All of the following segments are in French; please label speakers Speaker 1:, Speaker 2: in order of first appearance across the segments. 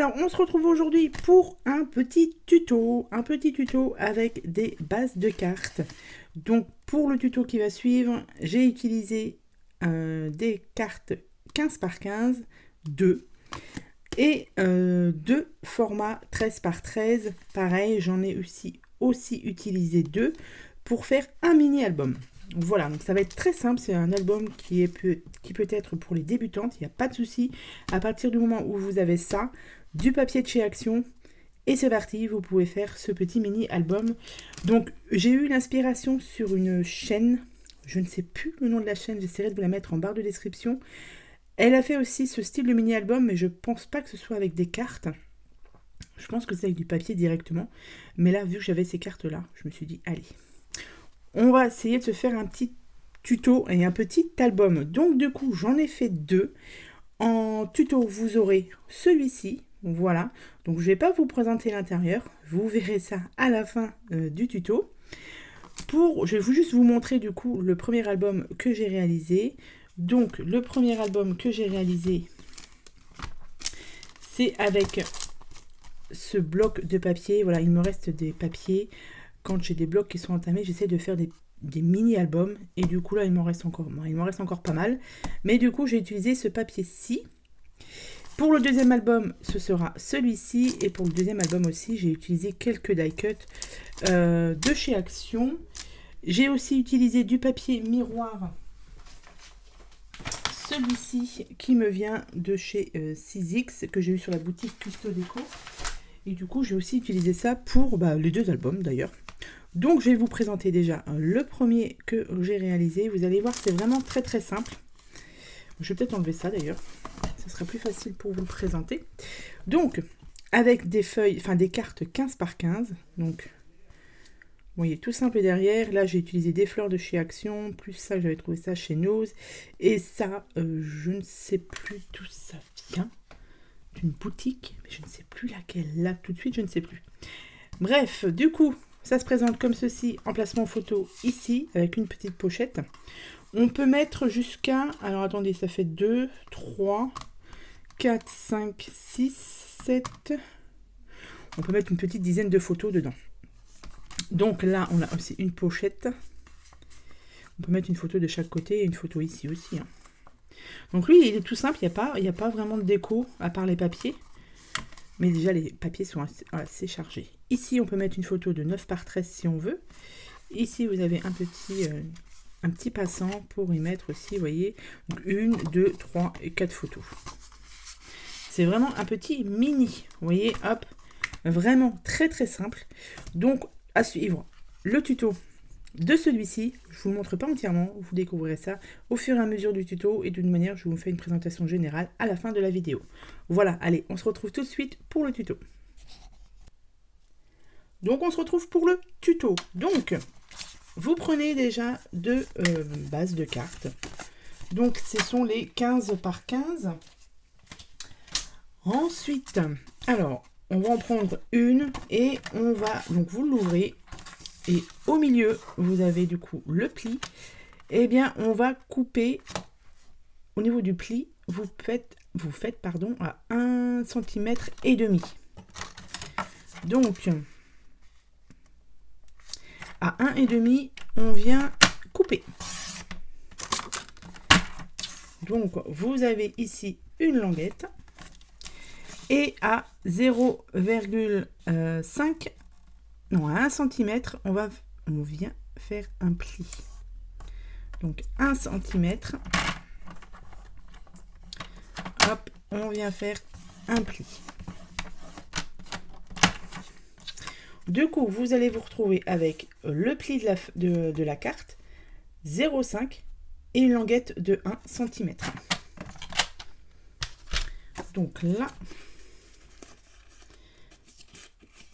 Speaker 1: Alors, on se retrouve aujourd'hui pour un petit tuto avec des bases de cartes. Donc, pour le tuto qui va suivre, j'ai utilisé des cartes 15 par 15, 2, et deux formats 13 par 13. Pareil, j'en ai aussi utilisé 2 pour faire un mini-album. Voilà, donc ça va être très simple, c'est un album qui peut être pour les débutantes, il n'y a pas de souci. À partir du moment où vous avez ça, du papier de chez Action, et c'est parti, vous pouvez faire ce petit mini-album. Donc j'ai eu l'inspiration sur une chaîne, je ne sais plus le nom de la chaîne, j'essaierai de vous la mettre en barre de description. Elle a fait aussi ce style de mini-album, mais je pense pas que ce soit avec des cartes. Je pense que c'est avec du papier directement. Mais là, vu que j'avais ces cartes-là, je me suis dit, allez, on va essayer de se faire un petit tuto et un petit album. Donc du coup, j'en ai fait 2. En tuto, vous aurez celui-ci. Voilà. Donc je ne vais pas vous présenter l'intérieur. Vous verrez ça à la fin du tuto. Je vais juste vous montrer du coup le premier album que j'ai réalisé. Donc le premier album que j'ai réalisé, c'est avec ce bloc de papier. Voilà, il me reste des papiers. Quand j'ai des blocs qui sont entamés, j'essaie de faire des mini-albums. Et du coup, là, il m'en reste encore pas mal. Mais du coup, j'ai utilisé ce papier-ci. Pour le deuxième album, ce sera celui-ci. Et pour le deuxième album aussi, j'ai utilisé quelques die-cut de chez Action. J'ai aussi utilisé du papier miroir. Celui-ci qui me vient de chez 6X, que j'ai eu sur la boutique Custo Déco. Et du coup, j'ai aussi utilisé ça pour les 2 albums d'ailleurs. Donc, je vais vous présenter déjà le premier que j'ai réalisé. Vous allez voir, c'est vraiment très très simple. Je vais peut-être enlever ça d'ailleurs. Ça sera plus facile pour vous le présenter. Donc, avec des feuilles, des cartes 15 par 15. Donc, vous voyez, tout simple derrière. Là, j'ai utilisé des fleurs de chez Action. Plus ça, j'avais trouvé ça chez Nose. Et ça, je ne sais plus d'où ça vient. D'une boutique, mais je ne sais plus laquelle. Là, tout de suite, je ne sais plus. Bref, du coup, ça se présente comme ceci, emplacement photo ici, avec une petite pochette. On peut mettre jusqu'à, alors attendez, ça fait 2, 3, 4, 5, 6, 7. On peut mettre une petite dizaine de photos dedans. Donc là, on a aussi une pochette. On peut mettre une photo de chaque côté et une photo ici aussi. Donc lui, il est tout simple, il n'y a pas vraiment de déco à part les papiers. Mais déjà, les papiers sont assez chargés. Ici, on peut mettre une photo de 9 par 13 si on veut. Ici, vous avez un petit passant pour y mettre aussi, vous voyez, 1, 2, 3 et 4 photos. C'est vraiment un petit mini, vous voyez, hop, vraiment très très simple. Donc, à suivre le tuto de celui-ci. Je ne vous le montre pas entièrement, vous découvrirez ça au fur et à mesure du tuto et d'une manière, je vous fais une présentation générale à la fin de la vidéo. Voilà, allez, on se retrouve tout de suite pour le tuto. Donc, on se retrouve pour le tuto. Donc, vous prenez déjà 2 bases de cartes. Donc, ce sont les 15 par 15. Ensuite, alors, on va en prendre une et on va, donc vous l'ouvrez. Et au milieu, vous avez du coup le pli. Eh bien, on va couper au niveau du pli. Vous faites à 1,5 cm. Donc, à 1,5 cm, on vient couper. Donc, vous avez ici une languette. Et à 0,5 non, à 1 cm, on vient faire un pli. Donc 1 cm. Hop, on vient faire un pli. Du coup, vous allez vous retrouver avec le pli de la carte, 0,5 et une languette de 1 cm. Donc là,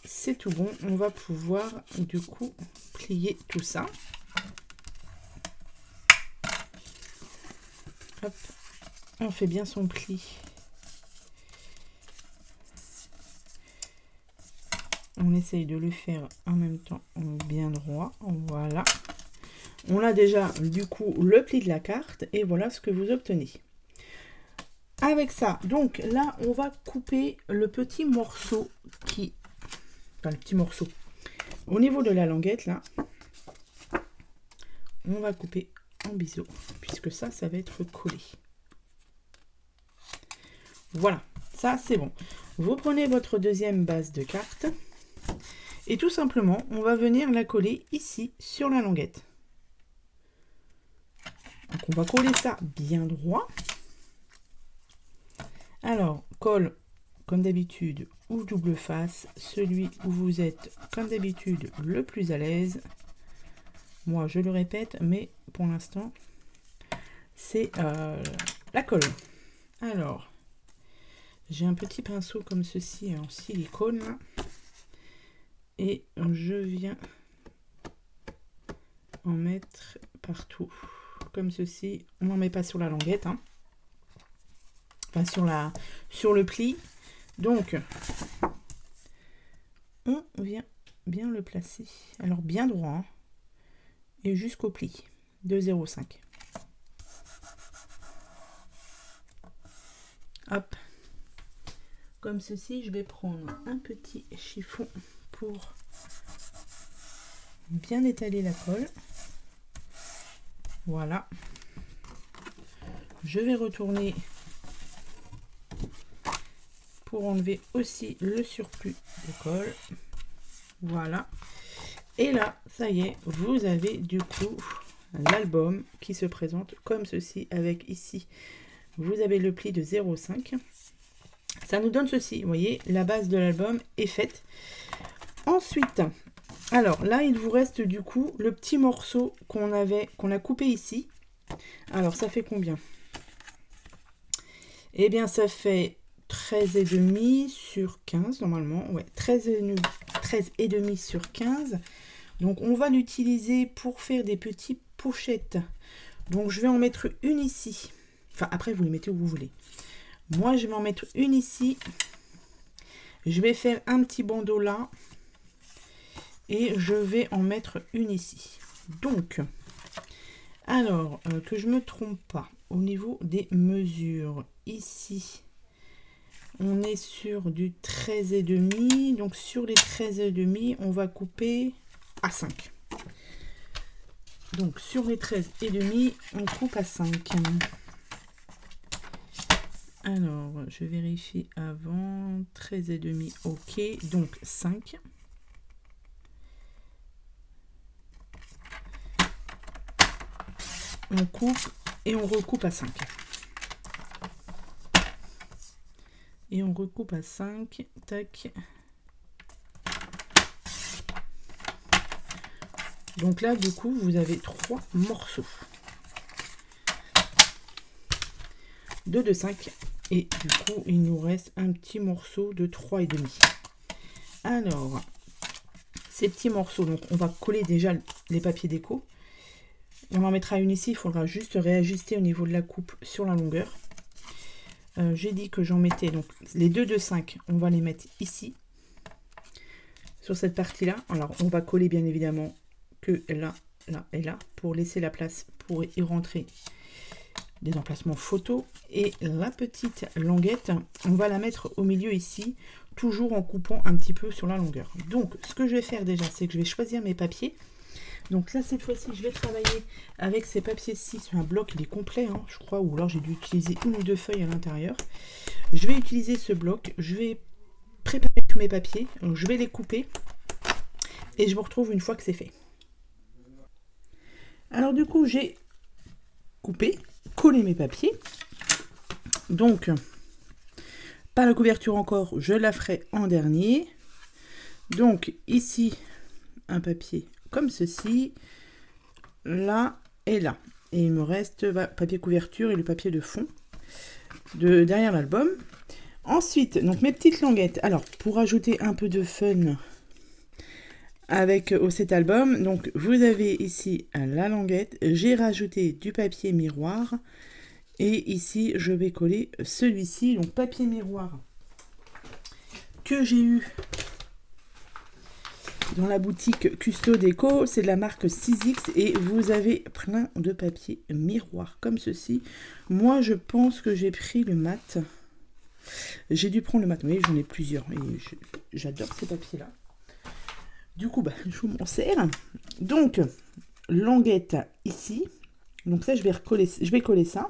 Speaker 1: c'est tout bon, on va pouvoir du coup plier tout ça. Hop, on fait bien son pli. On essaye de le faire en même temps bien droit. Voilà. On a déjà du coup le pli de la carte et voilà ce que vous obtenez. avec ça, donc là, on va couper le petit morceau qui... Enfin, le petit morceau. Au niveau de la languette, là, on va couper en biseau, puisque ça va être collé. Voilà, ça, c'est bon. Vous prenez votre deuxième base de carte et tout simplement, on va venir la coller ici, sur la languette. Donc, on va coller ça bien droit. Alors, colle, comme d'habitude, ou double face, celui où vous êtes, comme d'habitude, le plus à l'aise. Moi, je le répète, mais pour l'instant, c'est la colle. Alors, j'ai un petit pinceau comme ceci en silicone, là, et je viens en mettre partout, comme ceci. On n'en met pas sur la languette, hein. Enfin, sur le pli. Donc, on vient bien le placer. Alors, bien droit, hein, et jusqu'au pli de 0,5. Hop. Comme ceci, je vais prendre un petit chiffon pour bien étaler la colle. Voilà. Je vais retourner pour enlever aussi le surplus de colle. Voilà. Et là, ça y est, vous avez du coup l'album qui se présente comme ceci, avec ici, vous avez le pli de 0,5. Ça nous donne ceci, vous voyez, la base de l'album est faite. Ensuite, alors là, il vous reste du coup le petit morceau qu'on a coupé ici. Alors, ça fait combien? Eh bien, ça fait 13,5 sur 15 normalement. Ouais, 13,5 sur 15. Donc, on va l'utiliser pour faire des petites pochettes. Donc, je vais en mettre une ici. Enfin, après, vous les mettez où vous voulez. Moi, je vais en mettre une ici. Je vais faire un petit bandeau là. Et je vais en mettre une ici. Donc, alors, que je ne me trompe pas, au niveau des mesures, ici, on est sur du 13,5. Donc, sur les 13,5, on va couper à 5. Donc, sur les 13,5, on coupe à 5. Alors, je vérifie avant. 13,5, ok. Donc, 5. On coupe et on recoupe à 5. Et on recoupe à 5. Tac. Donc là, du coup, vous avez 3 morceaux. 2 de 5. Et du coup, il nous reste un petit morceau de 3,5. Alors, ces petits morceaux, donc on va coller déjà les papiers déco. On en mettra une ici, il faudra juste réajuster au niveau de la coupe sur la longueur. J'ai dit que j'en mettais, donc les 2 de 5, on va les mettre ici, sur cette partie-là. Alors, on va coller bien évidemment que là, là et là, pour laisser la place pour y rentrer des emplacements photos. Et la petite languette, on va la mettre au milieu ici, toujours en coupant un petit peu sur la longueur. Donc, ce que je vais faire déjà, c'est que je vais choisir mes papiers. Donc là, cette fois-ci, je vais travailler avec ces papiers-ci sur un bloc. Il est complet, hein, je crois, ou alors j'ai dû utiliser une ou deux feuilles à l'intérieur. Je vais utiliser ce bloc. Je vais préparer tous mes papiers. Donc, je vais les couper. Et je vous retrouve une fois que c'est fait. Alors du coup, j'ai coupé, collé mes papiers. Donc, pas la couverture encore, je la ferai en dernier. Donc ici, un papier comme ceci, là et là. Et il me reste papier couverture et le papier de fond derrière l'album. Ensuite, donc mes petites languettes. Alors, pour ajouter un peu de fun avec cet album, donc vous avez ici la languette. J'ai rajouté du papier miroir. Et ici, je vais coller celui-ci, donc papier miroir que j'ai eu dans la boutique Custo Déco, c'est de la marque 6X et vous avez plein de papier miroir comme ceci. Moi, je pense que j'ai pris le mat. J'ai dû prendre le mat, oui, j'en ai plusieurs et j'adore ces papiers-là. Du coup, bah, je vous m'en sers. Donc, languette ici. Donc ça, je vais coller ça.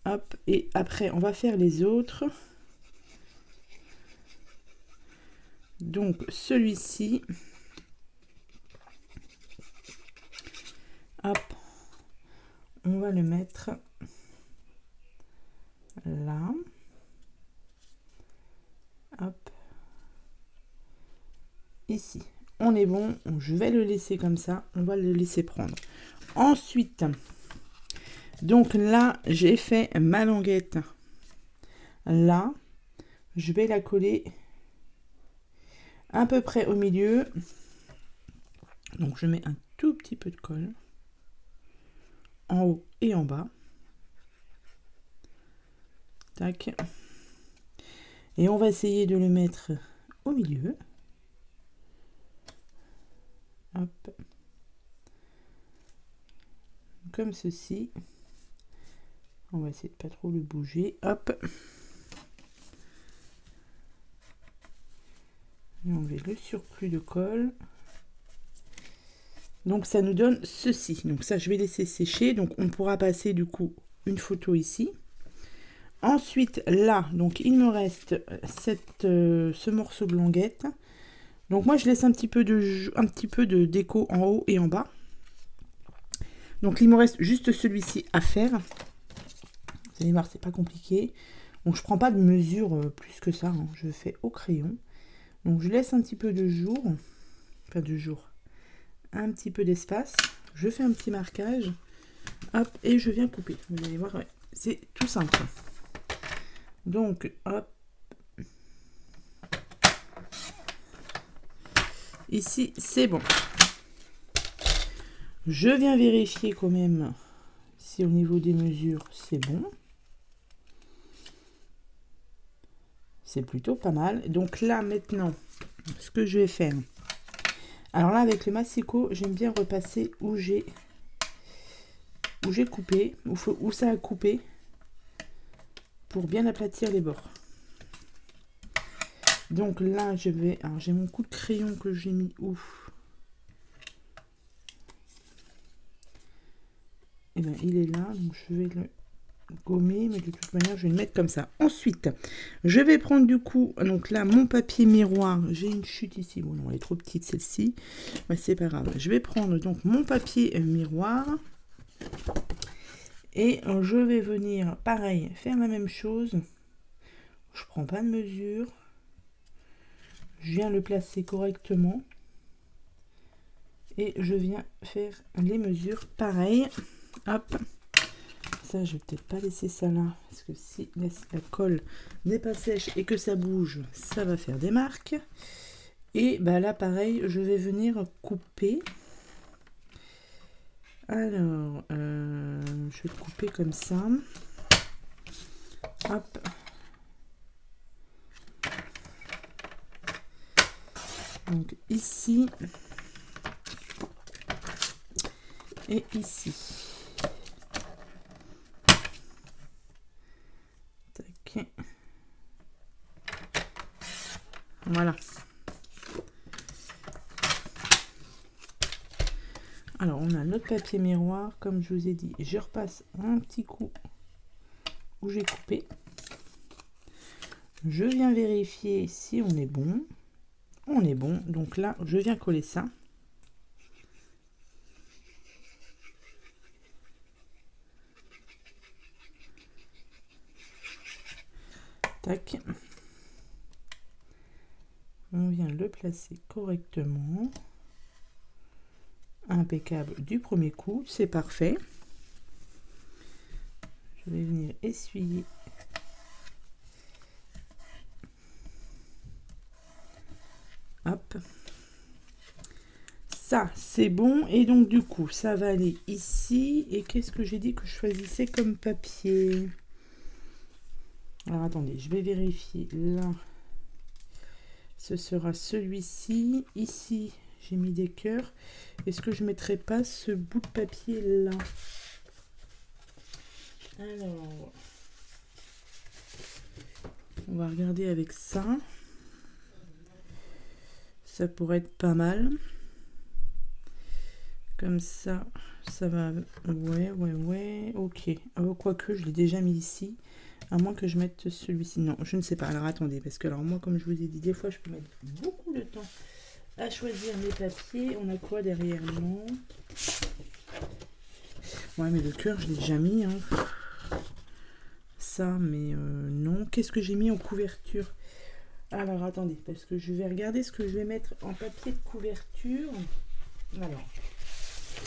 Speaker 1: Hop, et après, on va faire les autres. Donc, celui-ci. Hop, on va le mettre là. Hop. Ici. On est bon, je vais le laisser comme ça, on va le laisser prendre. Ensuite, donc là, j'ai fait ma languette. Là, je vais la coller à peu près au milieu. Donc, je mets un tout petit peu de colle en haut et en bas. Tac. Et on va essayer de le mettre au milieu. Hop. Comme ceci. On va essayer de pas trop le bouger. Hop. Et enlever le surplus de colle. Donc ça nous donne ceci. Donc ça, je vais laisser sécher. Donc on pourra passer du coup une photo ici. Ensuite là, donc il me reste ce morceau de languette. Donc moi je laisse un petit peu de déco en haut et en bas. Donc il me reste juste celui-ci à faire. Vous allez voir, c'est pas compliqué. Donc je prends pas de mesure plus que ça, hein. Je fais au crayon. Donc je laisse un petit peu de jour, un petit peu d'espace. Je fais un petit marquage, hop, et je viens couper. Vous allez voir, ouais, c'est tout simple. Donc hop. Ici, c'est bon. Je viens vérifier quand même si au niveau des mesures, c'est bon. C'est plutôt pas mal. Donc là, maintenant, ce que je vais faire. Alors là, avec le massicot, j'aime bien repasser où j'ai coupé, où ça a coupé, pour bien aplatir les bords. Donc là, je vais... Alors, j'ai mon coup de crayon que j'ai mis où? Et bien, il est là. Donc, je vais le gommer. Mais de toute manière, je vais le mettre comme ça. Ensuite, je vais prendre du coup... Donc là, mon papier miroir. J'ai une chute ici. Bon, non, elle est trop petite, celle-ci. Mais c'est pas grave. Je vais prendre donc mon papier miroir. Et je vais venir, pareil, faire la même chose. Je prends pas de mesure. Je viens le placer correctement et je viens faire les mesures pareil. Hop, ça je vais peut-être pas laisser ça là parce que si la colle n'est pas sèche et que ça bouge, ça va faire des marques. Et bah là pareil, je vais venir couper. Alors je vais couper comme ça. Hop. Donc ici et ici. Tac. Voilà. Alors on a notre papier miroir, comme je vous ai dit, je repasse un petit coup où j'ai coupé. Je viens vérifier si on est bon. On est bon, donc là je viens coller ça. Tac. On vient le placer correctement. Impeccable du premier coup, c'est parfait. Je vais venir essuyer. Hop. Ça, c'est bon. Et donc, du coup, ça va aller ici. Et qu'est-ce que j'ai dit que je choisissais comme papier? Alors, attendez, je vais vérifier là. ce sera celui-ci. Ici, j'ai mis des cœurs. Est-ce que je mettrai pas ce bout de papier là? Alors, on va regarder avec ça. Ça pourrait être pas mal. Comme ça, ça va... Ouais, ok. Quoique, je l'ai déjà mis ici. À moins que je mette celui-ci. Non, je ne sais pas. Alors, attendez. Parce que, alors, moi, comme je vous ai dit, des fois, je peux mettre beaucoup de temps à choisir mes papiers. On a quoi derrière? Non. Ouais, mais le cœur, je l'ai déjà mis. Hein. Ça, mais non. Qu'est-ce que j'ai mis en couverture? Alors, attendez. Parce que je vais regarder ce que je vais mettre en papier de couverture. Alors...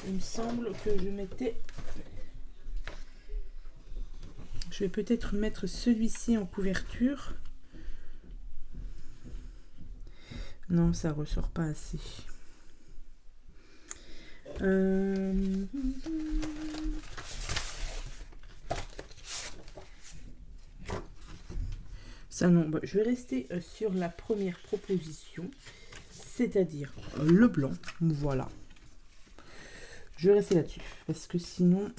Speaker 1: Il me semble que je mettais... Je vais peut-être mettre celui-ci en couverture. Non, ça ressort pas assez. Ça non, bah, je vais rester sur la première proposition, c'est-à-dire le blanc. Voilà. Je vais rester là-dessus, parce que sinon...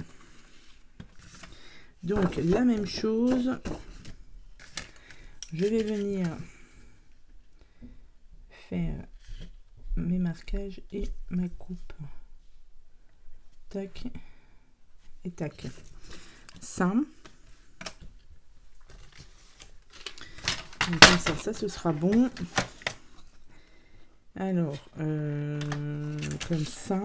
Speaker 1: Donc, la même chose. Je vais venir faire mes marquages et ma coupe. Tac. Et tac. Ça. Donc, comme ça, ce sera bon. Alors, comme ça...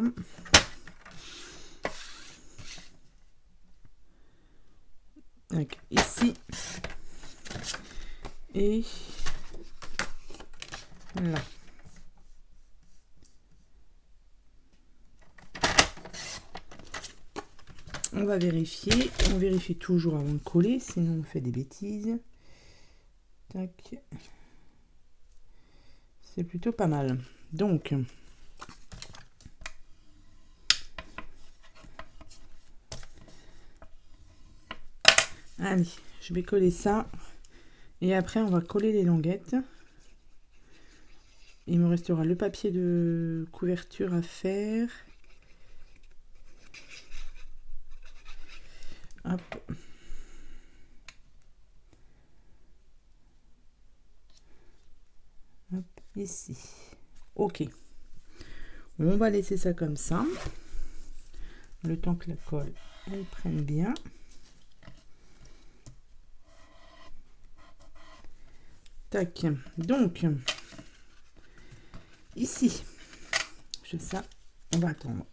Speaker 1: Donc, ici et là. On va vérifier. On vérifie toujours avant de coller, sinon on fait des bêtises. Tac. C'est plutôt pas mal. Donc, allez, je vais coller ça. Et après, on va coller les languettes. Il me restera le papier de couverture à faire. Hop. Hop, ici. Ok. On va laisser ça comme ça. Le temps que la colle, elle prenne bien. Tac. Donc, ici, ça, on va attendre.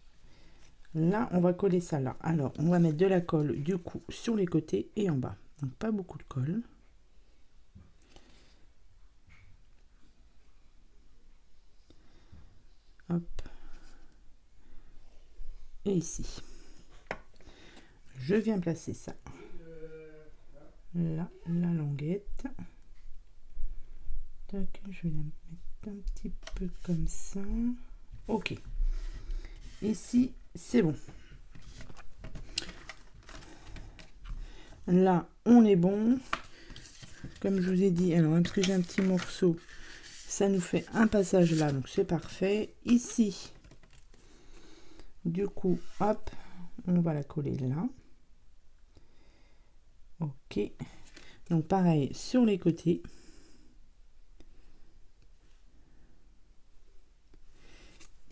Speaker 1: Là, on va coller ça là. Alors, on va mettre de la colle, du coup, sur les côtés et en bas. Donc, pas beaucoup de colle. Hop. Et ici. Je viens placer ça. Là, la languette. Tac, je vais la mettre un petit peu comme ça. Ok. Ici, c'est bon. Là, on est bon. Comme je vous ai dit, alors, parce que j'ai un petit morceau, ça nous fait un passage là, donc c'est parfait. Ici, du coup, hop, on va la coller là. Ok. Donc, pareil, sur les côtés.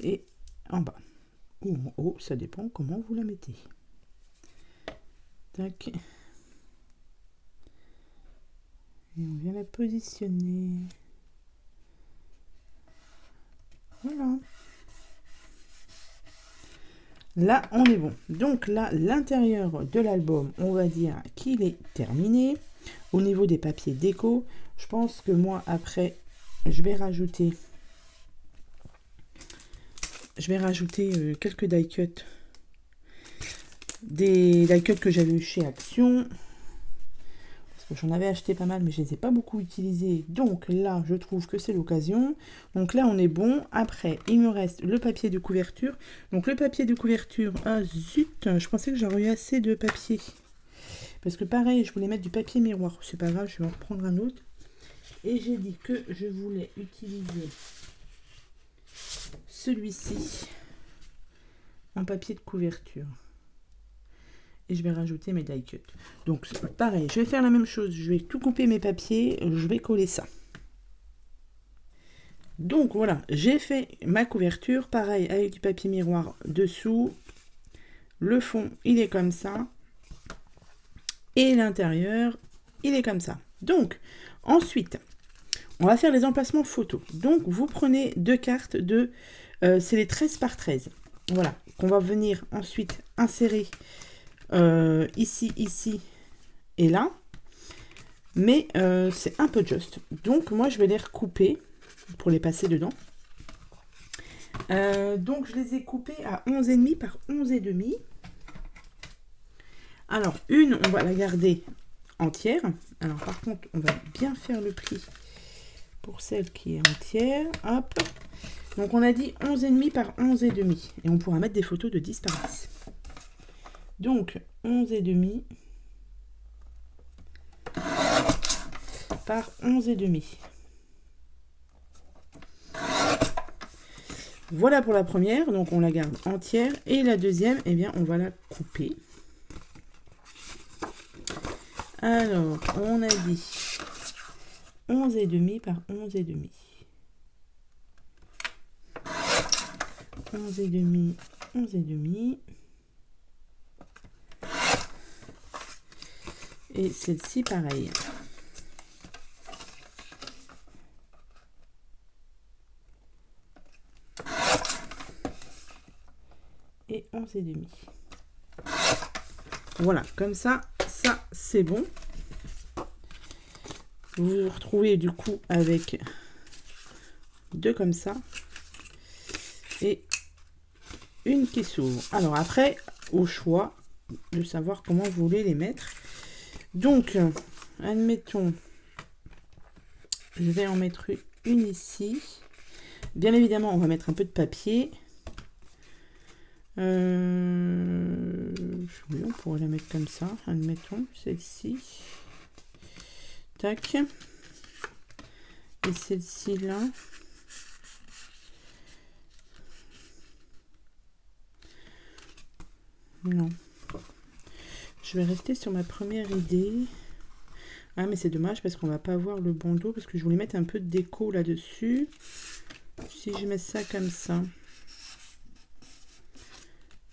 Speaker 1: Et en bas ou en haut, ça dépend comment vous la mettez. Tac. Et on vient la positionner. Voilà. Là, on est bon. Donc là, l'intérieur de l'album, on va dire qu'il est terminé. Au niveau des papiers déco, je pense que moi, après, je vais rajouter quelques die cuts. Des die cuts que j'avais eu chez Action. Parce que j'en avais acheté pas mal, mais je ne les ai pas beaucoup utilisés. Donc là, je trouve que c'est l'occasion. Donc là, on est bon. Après, il me reste le papier de couverture. Donc le papier de couverture, ah zut, je pensais que j'aurais eu assez de papier. Parce que pareil, je voulais mettre du papier miroir. C'est pas grave, je vais en reprendre un autre. Et j'ai dit que je voulais utiliser celui-ci en papier de couverture. Et je vais rajouter mes die cuts. Donc pareil, je vais faire la même chose. Je vais tout couper mes papiers, je vais coller ça. Donc voilà, j'ai fait ma couverture, pareil avec du papier miroir dessous. Le fond, il est comme ça. Et l'intérieur, il est comme ça. Donc, ensuite, on va faire les emplacements photos. Donc, vous prenez deux cartes de... c'est les 13 par 13. Voilà, qu'on va venir ensuite insérer ici, ici et là. Mais c'est un peu juste. Donc, moi, je vais les recouper pour les passer dedans. Donc, je les ai coupés à 11,5 par 11,5. Alors, une, on va la garder entière. Alors, par contre, on va bien faire le pli pour celle qui est entière. Hop. Donc, on a dit 11,5 par 11,5. Et on pourra mettre des photos de 10 par 10. Donc, 11,5 par 11,5. Voilà pour la première. Donc, on la garde entière. Et la deuxième, eh bien, on va la couper. Alors, on a dit 11,5 par 11,5. 11,5, 11,5. Et celle-ci, pareil. Et 11,5. Voilà, comme ça c'est bon. Vous vous retrouvez du coup avec deux comme ça et une qui s'ouvre. Alors après, au choix de savoir comment vous voulez les mettre. Donc, admettons, je vais en mettre une ici. Bien évidemment, on va mettre un peu de papier. Oui, on pourrait la mettre comme ça, admettons, celle-ci. Tac. Et celle-ci là. Non. Je vais rester sur ma première idée. Ah, mais c'est dommage parce qu'on va pas avoir le bandeau parce que je voulais mettre un peu de déco là-dessus. Si je mets ça comme ça.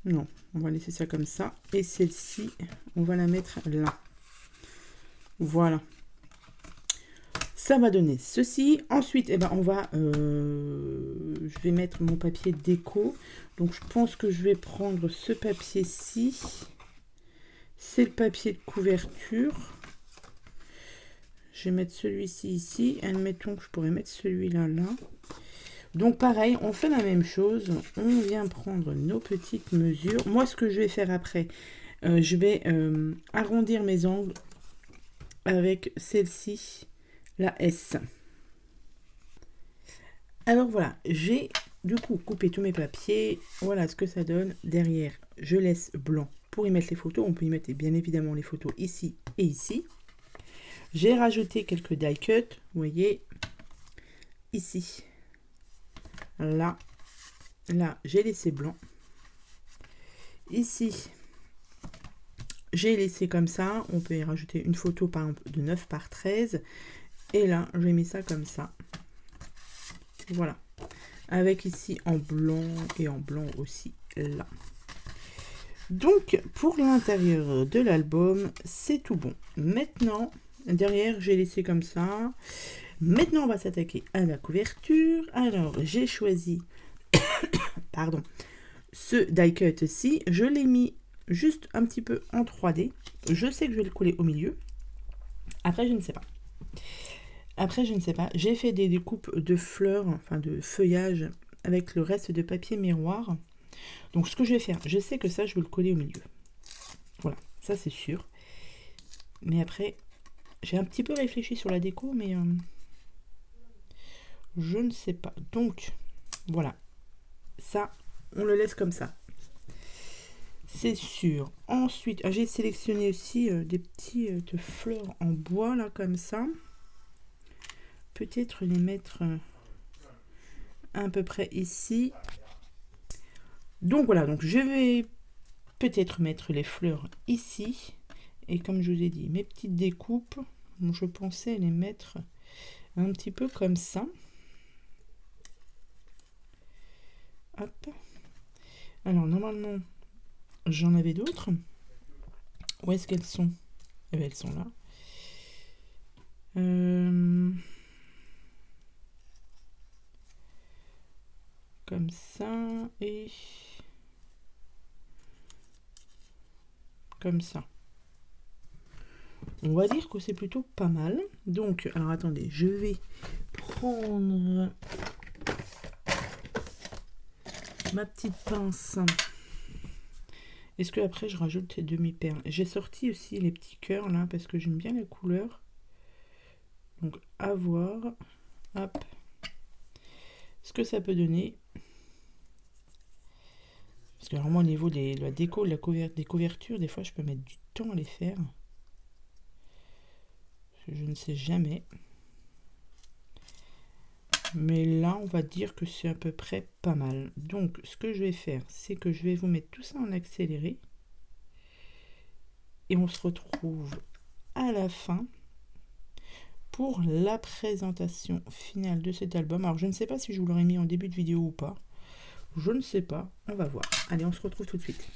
Speaker 1: Non, on va laisser ça comme ça. Et celle-ci, on va la mettre là. Voilà. Ça va donner ceci. Ensuite, eh ben, on va... je vais mettre mon papier déco. Donc, je pense que je vais prendre ce papier-ci. C'est le papier de couverture. Je vais mettre celui-ci ici. Admettons que je pourrais mettre celui-là là. Donc pareil, on fait la même chose. On vient prendre nos petites mesures. Moi, ce que je vais faire après, je vais arrondir mes angles avec celle-ci, la S. Alors voilà, j'ai du coup coupé tous mes papiers. Voilà ce que ça donne. Derrière, je laisse blanc pour y mettre les photos. On peut y mettre bien évidemment les photos ici et ici. J'ai rajouté quelques die cuts, vous voyez, ici. Là, j'ai laissé blanc. Ici, j'ai laissé comme ça. On peut y rajouter une photo par exemple de 9 par 13. Et là, j'ai mis ça comme ça. Voilà. Avec ici en blanc et en blanc aussi là. Donc, pour l'intérieur de l'album, c'est tout bon. Maintenant, derrière, j'ai laissé comme ça. Maintenant, on va s'attaquer à la couverture. Alors, j'ai choisi pardon, ce die cut-ci. Je l'ai mis juste un petit peu en 3D. Je sais que je vais le coller au milieu. Après, je ne sais pas. J'ai fait des découpes de fleurs, enfin de feuillage avec le reste de papier miroir. Donc, ce que je vais faire, je sais que ça, je vais le coller au milieu. Voilà, ça c'est sûr. Mais après, j'ai un petit peu réfléchi sur la déco, mais je ne sais pas. Donc, voilà. Ça, on le laisse comme ça. C'est sûr. Ensuite, j'ai sélectionné aussi des petites fleurs en bois, là, comme ça. peut-être les mettre à peu près ici. Donc voilà, donc je vais peut-être mettre les fleurs ici. Et comme je vous ai dit, mes petites découpes, je pensais les mettre un petit peu comme ça. Hop. Alors normalement, j'en avais d'autres. Où est-ce qu'elles sont? Eh bien, elles sont là. Comme ça et comme ça. On va dire que c'est plutôt pas mal. Donc, alors attendez, je vais prendre ma petite pince. Est-ce que après je rajoute les demi-perles? J'ai sorti aussi les petits cœurs là parce que j'aime bien la couleur. Donc à voir. Hop. Ce que ça peut donner. Parce que vraiment au niveau de la déco, des couvertures, des fois je peux mettre du temps à les faire. Je ne sais jamais. Mais là, on va dire que c'est à peu près pas mal. Donc, ce que je vais faire, c'est que je vais vous mettre tout ça en accéléré. Et on se retrouve à la fin pour la présentation finale de cet album. Alors, je ne sais pas si je vous l'aurais mis en début de vidéo ou pas. Je ne sais pas. On va voir. Allez, on se retrouve tout de suite.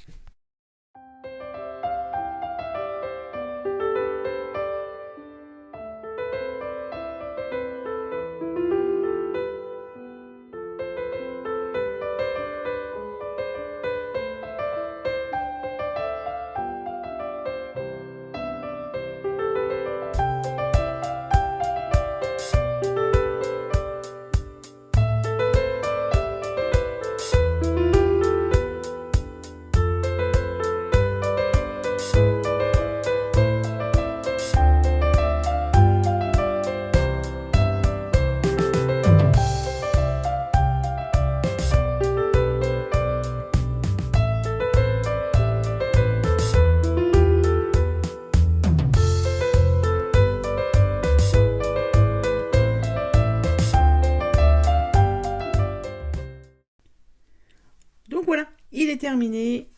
Speaker 1: Donc voilà, il est terminé.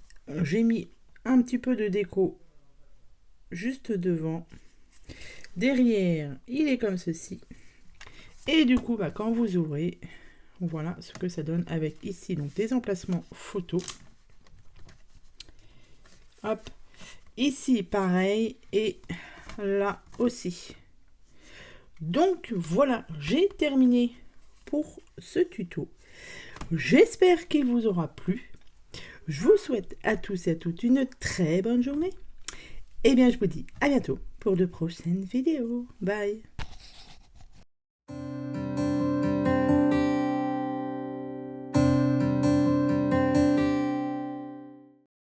Speaker 1: J'ai mis un petit peu de déco juste devant. Derrière, il est comme ceci. Et du coup, quand vous ouvrez, voilà ce que ça donne avec ici donc des emplacements photos. Hop, ici pareil et là aussi. Donc voilà, j'ai terminé pour ce tuto. J'espère qu'il vous aura plu. Je vous souhaite à tous et à toutes une très bonne journée. Et bien, je vous dis à bientôt pour de prochaines vidéos. Bye!